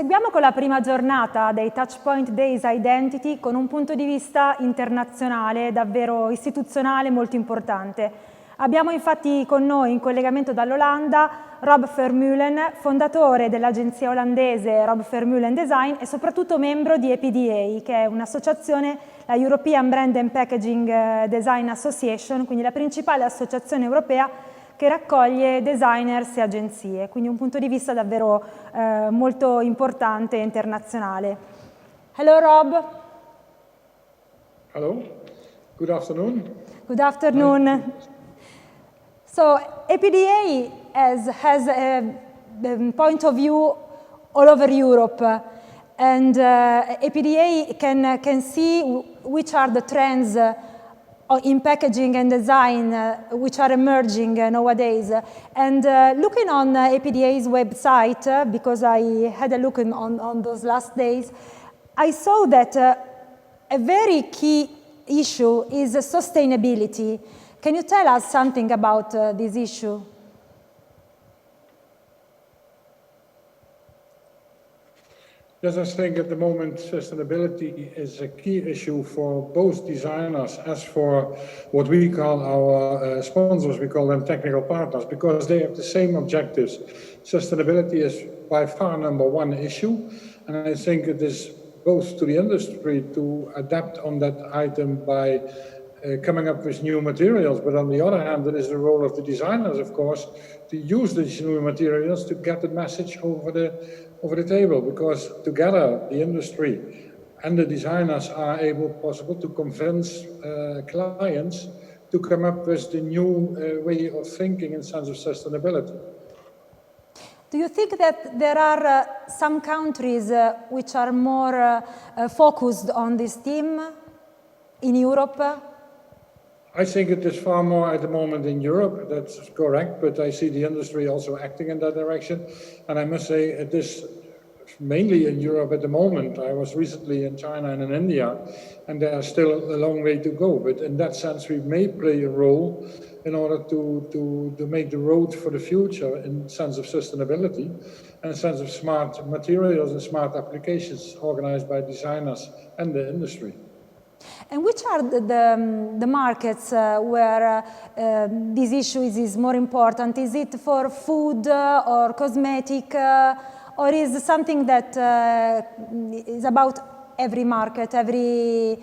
Proseguiamo con la prima giornata dei Touchpoint Days Identity con un punto di vista internazionale, davvero istituzionale, molto importante. Abbiamo infatti con noi in collegamento dall'Olanda Rob Vermeulen, fondatore dell'agenzia olandese Rob Vermeulen Design e soprattutto membro di EPDA, che è un'associazione, la European Brand and Packaging Design Association, quindi la principale associazione europea che raccoglie designers e agenzie, quindi un punto di vista davvero molto importante e internazionale. Hello Rob. Hello, good afternoon. Good afternoon. So EPDA has a point of view all over Europe, and EPDA can see which are the trends in packaging and design which are emerging nowadays. And looking on EPDA's website, because I had a look on those last days, I saw that a very key issue is sustainability. Can you tell us something about this issue? Yes, I think at the moment sustainability is a key issue for both designers as for what we call our sponsors. We call them technical partners because they have the same objectives. Sustainability is by far number one issue, and I think it is both to the industry to adapt on that item by coming up with new materials, but on the other hand, it is the role of the designers, of course, to use these new materials to get the message over the table, because together the industry and the designers are possible to convince clients to come up with the new way of thinking in sense of sustainability. Do you think that there are some countries which are more focused on this theme in Europe? I think it is far more at the moment in Europe, that's correct, but I see the industry also acting in that direction. And I must say it is mainly in Europe at the moment. I was recently in China and in India, and there is still a long way to go. But in that sense, we may play a role in order to make the road for the future in sense of sustainability and in sense of smart materials and smart applications organized by designers and the industry. And which are the markets where this issue is more important? Is it for food or cosmetic, or is it something that is about every market, everything?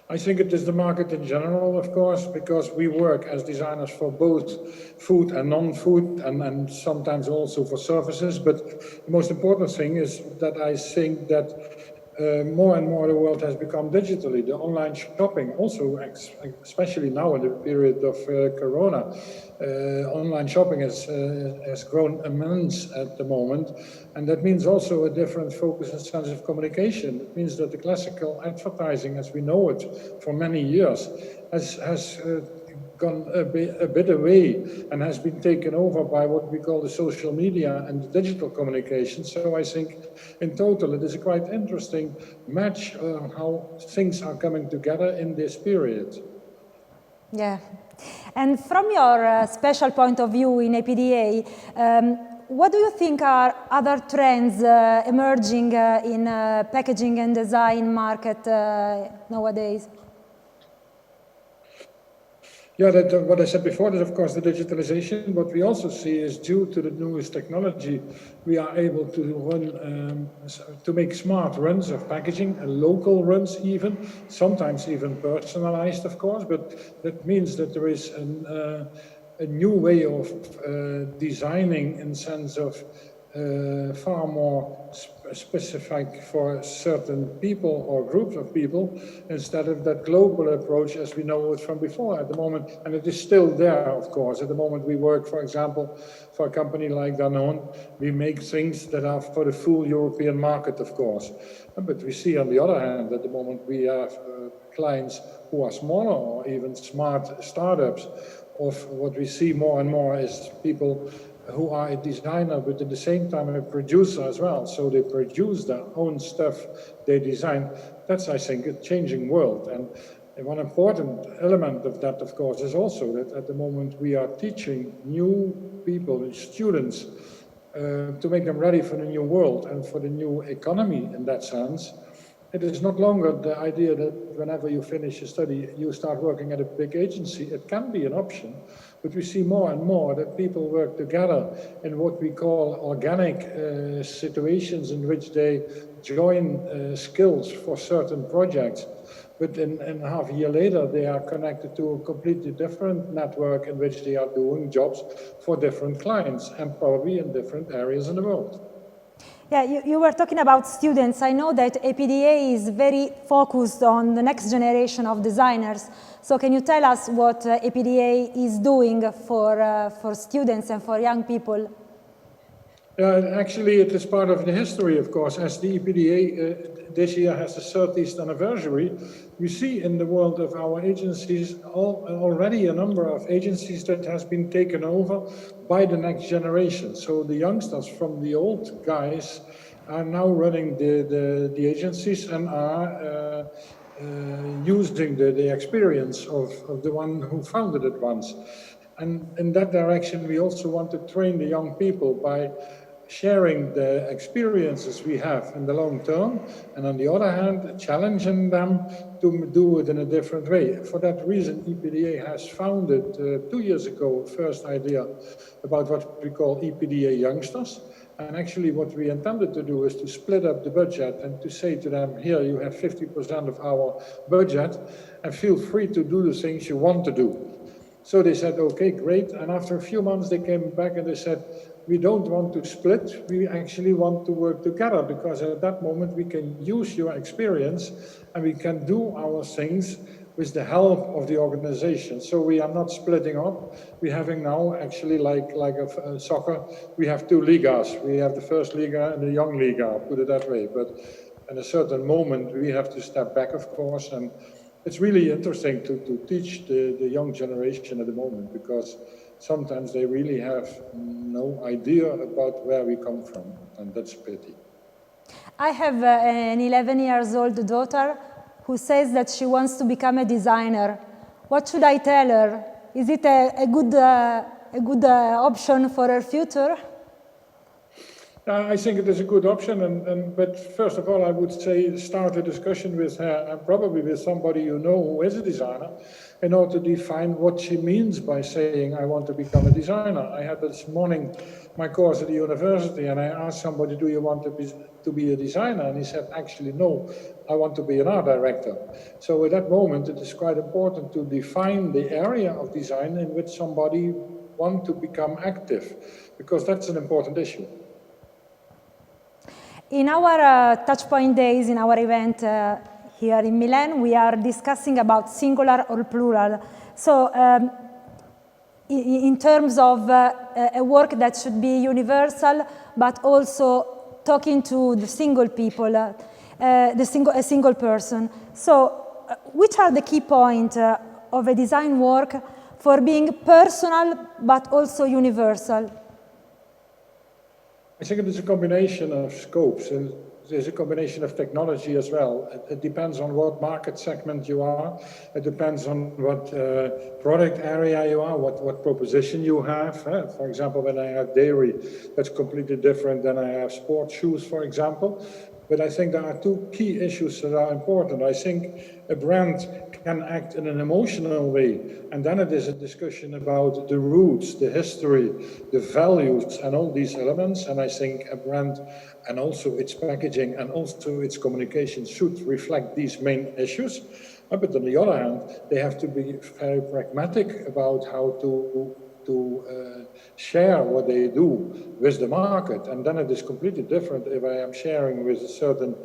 I think it is the market in general, of course, because we work as designers for both food and non-food and sometimes also for services. But the most important thing is that I think that more and more the world has become digitally. The online shopping also, especially now in the period of Corona, online shopping has grown immense at the moment. And that means also a different focus and sense of communication. It means that the classical advertising as we know it for many years has gone a bit away and has been taken over by what we call the social media and the digital communication. So I think in total it is a quite interesting match how things are coming together in this period. Yeah. And from your special point of view in EPDA, what do you think are other trends emerging in packaging and design market nowadays? Yeah, what I said before, that of course the digitalization. What we also see is due to the newest technology, we are able to run, to make smart runs of packaging, and local runs even, sometimes even personalized, of course. But that means that there is a new way of designing in sense of far more specific for certain people or groups of people instead of that global approach as we know it from before at the moment. And it is still there, of course. At the moment we work, for example, for a company like Danone, we make things that are for the full European market, of course. But we see on the other hand, at the moment we have clients who are smaller or even smart startups. Of what we see more and more is people who are a designer, but at the same time a producer as well. So they produce their own stuff they design. That's, I think, a changing world. And one important element of that, of course, is also that at the moment we are teaching new people, students, to make them ready for the new world and for the new economy in that sense. It is not longer the idea that whenever you finish a study, you start working at a big agency. It can be an option, but we see more and more that people work together in what we call organic situations in which they join skills for certain projects. But in half a year later, they are connected to a completely different network in which they are doing jobs for different clients and probably in different areas in the world. Yeah, you were talking about students. I know that EPDA is very focused on the next generation of designers. So can you tell us what EPDA is doing for students and for young people? Actually, it is part of the history, of course. As the EPDA this year has the 30th anniversary, we see in the world of our agencies already a number of agencies that has been taken over by the next generation. So the youngsters from the old guys are now running the agencies and are using the experience of the one who founded it once. And in that direction, we also want to train the young people by sharing the experiences we have in the long term, and on the other hand, challenging them to do it in a different way. For that reason, EPDA has founded 2 years ago, first idea about what we call EPDA Youngsters. And actually what we intended to do is to split up the budget and to say to them, here you have 50% of our budget and feel free to do the things you want to do. So they said, okay, great. And after a few months, they came back and they said, we don't want to split. We actually want to work together because at that moment we can use your experience and we can do our things with the help of the organization. So we are not splitting up. We're having now actually like a soccer, we have 2 ligas. We have the first liga and the young liga, put it that way. But at a certain moment, we have to step back, of course. And it's really interesting to teach the young generation at the moment because sometimes they really have no idea about where we come from, and that's a pity. I have an 11-year-old daughter who says that she wants to become a designer. What should I tell her? Is it a good option for her future? I think it is a good option, but first of all, I would say start a discussion with her and probably with somebody you know who is a designer in order to define what she means by saying, I want to become a designer. I had this morning my course at the university and I asked somebody, do you want to be a designer? And he said, actually, no, I want to be an art director. So at that moment, it is quite important to define the area of design in which somebody wants to become active, because that's an important issue. In our Touchpoint Days, in our event here in Milan, we are discussing about singular or plural. So in terms of a work that should be universal, but also talking to the single people, a single person. So which are the key points of a design work for being personal, but also universal? I think it is a combination of scopes, and there's a combination of technology as well. It depends on what market segment you are. It depends on what product area you are, what proposition you have. For example, when I have dairy, that's completely different than I have sports shoes, for example. But I think there are 2 key issues that are important. I think a brand can act in an emotional way, and then it is a discussion about the roots, the history, the values, and all these elements. And I think a brand and also its packaging and also its communication should reflect these main issues. But on the other hand, they have to be very pragmatic about how to share what they do with the market. And then it is completely different if I am sharing with a certain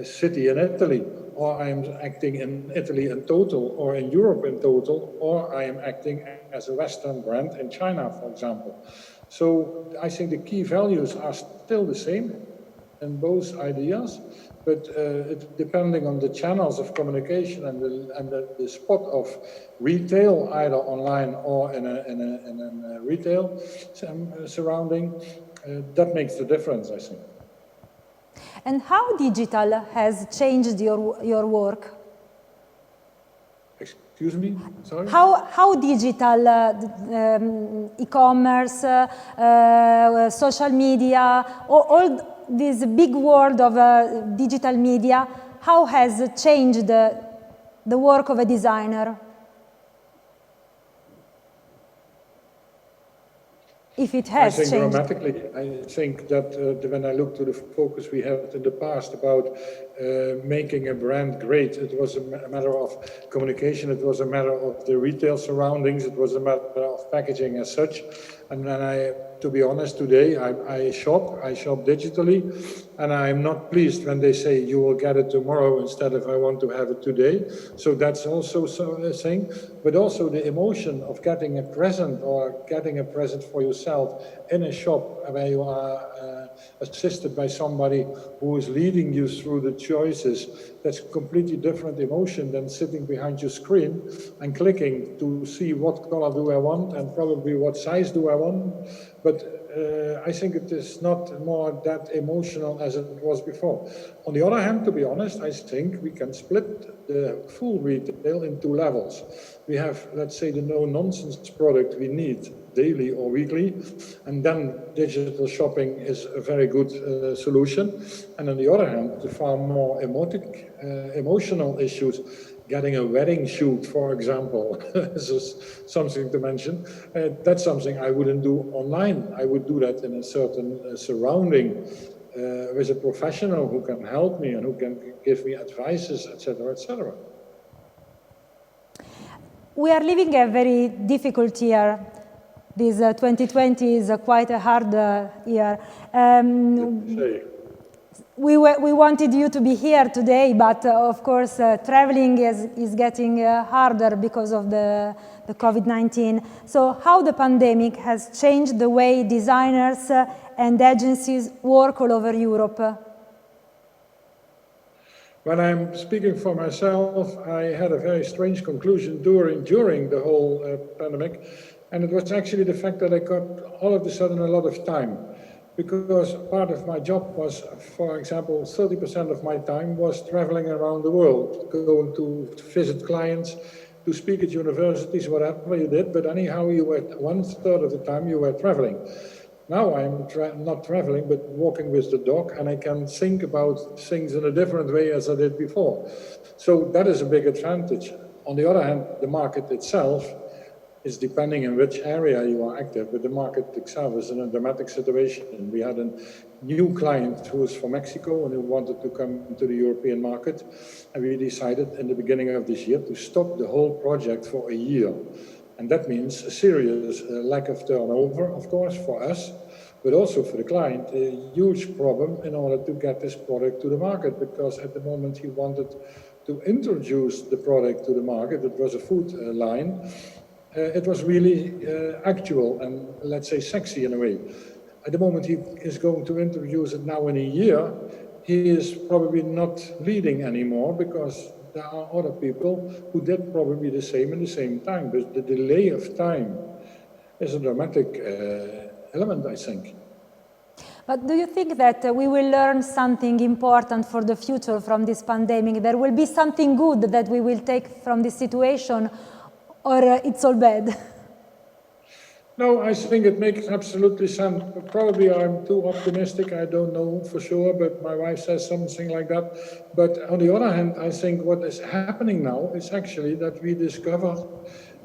city in Italy, or I am acting in Italy in total, or in Europe in total, or I am acting as a Western brand in China, for example. So I think the key values are still the same in both ideas, but depending on the channels of communication and the spot of retail, either online or in a retail surrounding, that makes the difference, I think. And how digital has changed your work? Excuse me, sorry? How digital e-commerce, social media, all this big world of digital media, how has changed the work of a designer? If it has changed. Dramatically. I think that when I look to the focus we had in the past about making a brand great, it was a matter of communication, it was a matter of the retail surroundings, it was a matter of packaging as such. And then to be honest, today I shop digitally, and I'm not pleased when they say you will get it tomorrow instead of I want to have it today. So that's also a thing, but also the emotion of getting a present or getting a present for yourself in a shop where you are assisted by somebody who is leading you through the choices. That's a completely different emotion than sitting behind your screen and clicking to see what color do I want and probably what size do I want. But I think it is not more that emotional as it was before. On the other hand, to be honest, I think we can split the full retail in two levels. We have, let's say, the no-nonsense product we need daily or weekly, and then digital shopping is a very good solution. And on the other hand, the far more emotional issues, getting a wedding shoot, for example, is something to mention. That's something I wouldn't do online. I would do that in a certain surrounding with a professional who can help me and who can give me advices, etc., etc. We are living a very difficult year. This 2020 is quite a hard year. We wanted you to be here today, but of course traveling is getting harder because of the COVID-19. So how the pandemic has changed the way designers and agencies work all over Europe? When I'm speaking for myself, I had a very strange conclusion during the whole pandemic, and it was actually the fact that I got all of a sudden a lot of time. Because part of my job was, for example, 30% of my time was traveling around the world, going to visit clients, to speak at universities, whatever you did. But anyhow, you were 1/3 of the time you were traveling. Now I'm not traveling, but walking with the dog, and I can think about things in a different way as I did before. So that is a big advantage. On the other hand, the market itself is depending on which area you are active, but the market itself is in a dramatic situation. And we had a new client who was from Mexico and who wanted to come into the European market. And we decided in the beginning of this year to stop the whole project for a year. And that means a serious lack of turnover, of course, for us, but also for the client, a huge problem in order to get this product to the market, because at the moment he wanted to introduce the product to the market. It was a food line. It was really actual and, let's say, sexy in a way. At the moment he is going to introduce it now in a year, he is probably not leading anymore because there are other people who did probably the same in the same time. But the delay of time is a dramatic element, I think. But do you think that we will learn something important for the future from this pandemic? There will be something good that we will take from this situation, or it's all bad? No, I think it makes absolutely sense. Probably I'm too optimistic, I don't know for sure, but my wife says something like that. But on the other hand, I think what is happening now is actually that we discover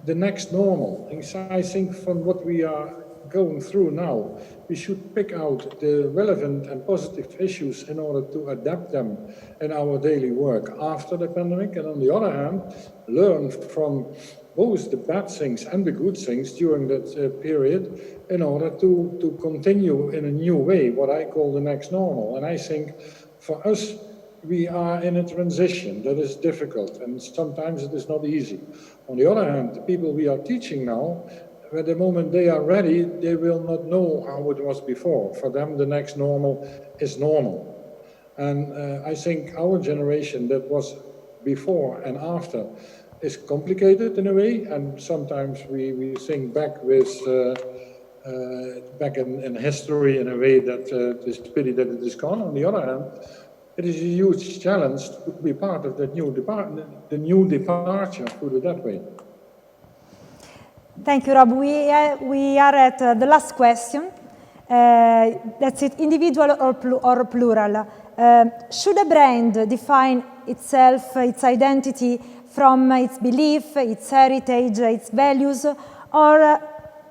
the next normal. I think from what we are going through now, we should pick out the relevant and positive issues in order to adapt them in our daily work after the pandemic. And on the other hand, learn from both the bad things and the good things during that period in order to continue in a new way, what I call the next normal. And I think for us, we are in a transition that is difficult and sometimes it is not easy. On the other hand, the people we are teaching now, at the moment they are ready, they will not know how it was before. For them, the next normal is normal. And I think our generation that was before and after is complicated in a way, and sometimes we think back with back in history in a way that it's pity that it is gone. On the other hand, it is a huge challenge to be part of that new departure, put it that way. Thank you, Rob. We are at the last question. That's it, individual or plural. Should a brand define itself, its identity, from its belief, its heritage, its values, or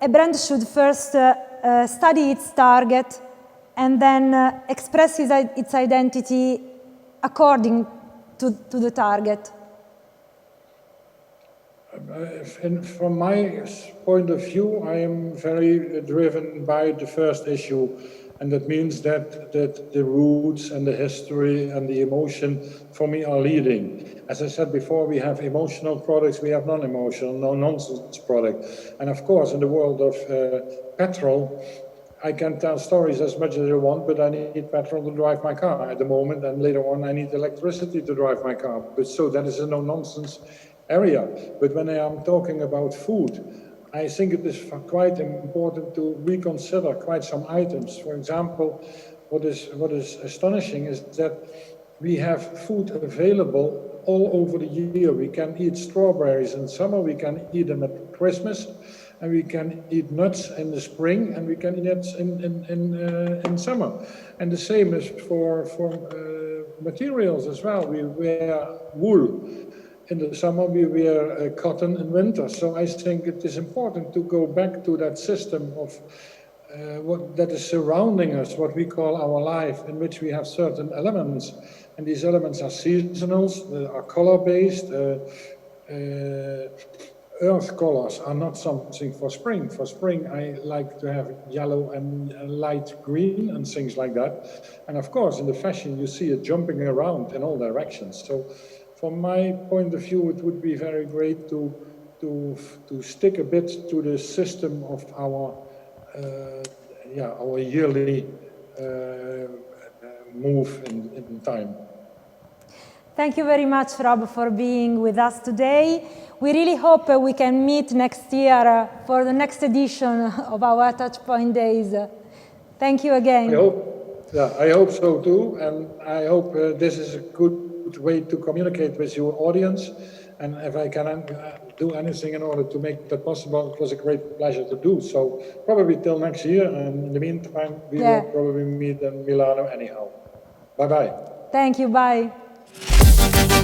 a brand should first study its target and then express its identity according to the target? From my point of view, I am very driven by the first issue, and that means that the roots and the history and the emotion for me are leading. As I said before, we have emotional products, we have non-emotional, no-nonsense products. And of course, in the world of petrol, I can tell stories as much as I want, but I need petrol to drive my car at the moment, and later on I need electricity to drive my car. But so that is a no-nonsense area. But when I am talking about food, I think it is quite important to reconsider quite some items. For example, what is astonishing is that we have food available all over the year. We can eat strawberries in summer, we can eat them at Christmas, and we can eat nuts in the spring, and we can eat nuts in summer. And the same is for materials as well. We wear wool in the summer, we wear cotton in winter. So I think it is important to go back to that system of what that is surrounding us, what we call our life, in which we have certain elements. And these elements are seasonals, are color-based. Earth colors are not something for spring. For spring, I like to have yellow and light green and things like that. And of course, in the fashion, you see it jumping around in all directions. So from my point of view, it would be very great to stick a bit to the system of our yearly move in time. Thank you very much, Rob, for being with us today. We really hope we can meet next year for the next edition of our Touchpoint Days. Thank you again. I hope so too, and I hope this is a good way to communicate with your audience. And if I can do anything in order to make that possible, it was a great pleasure to do. So probably till next year, and in the meantime, we will probably meet in Milano anyhow. Bye-bye. Thank you, bye.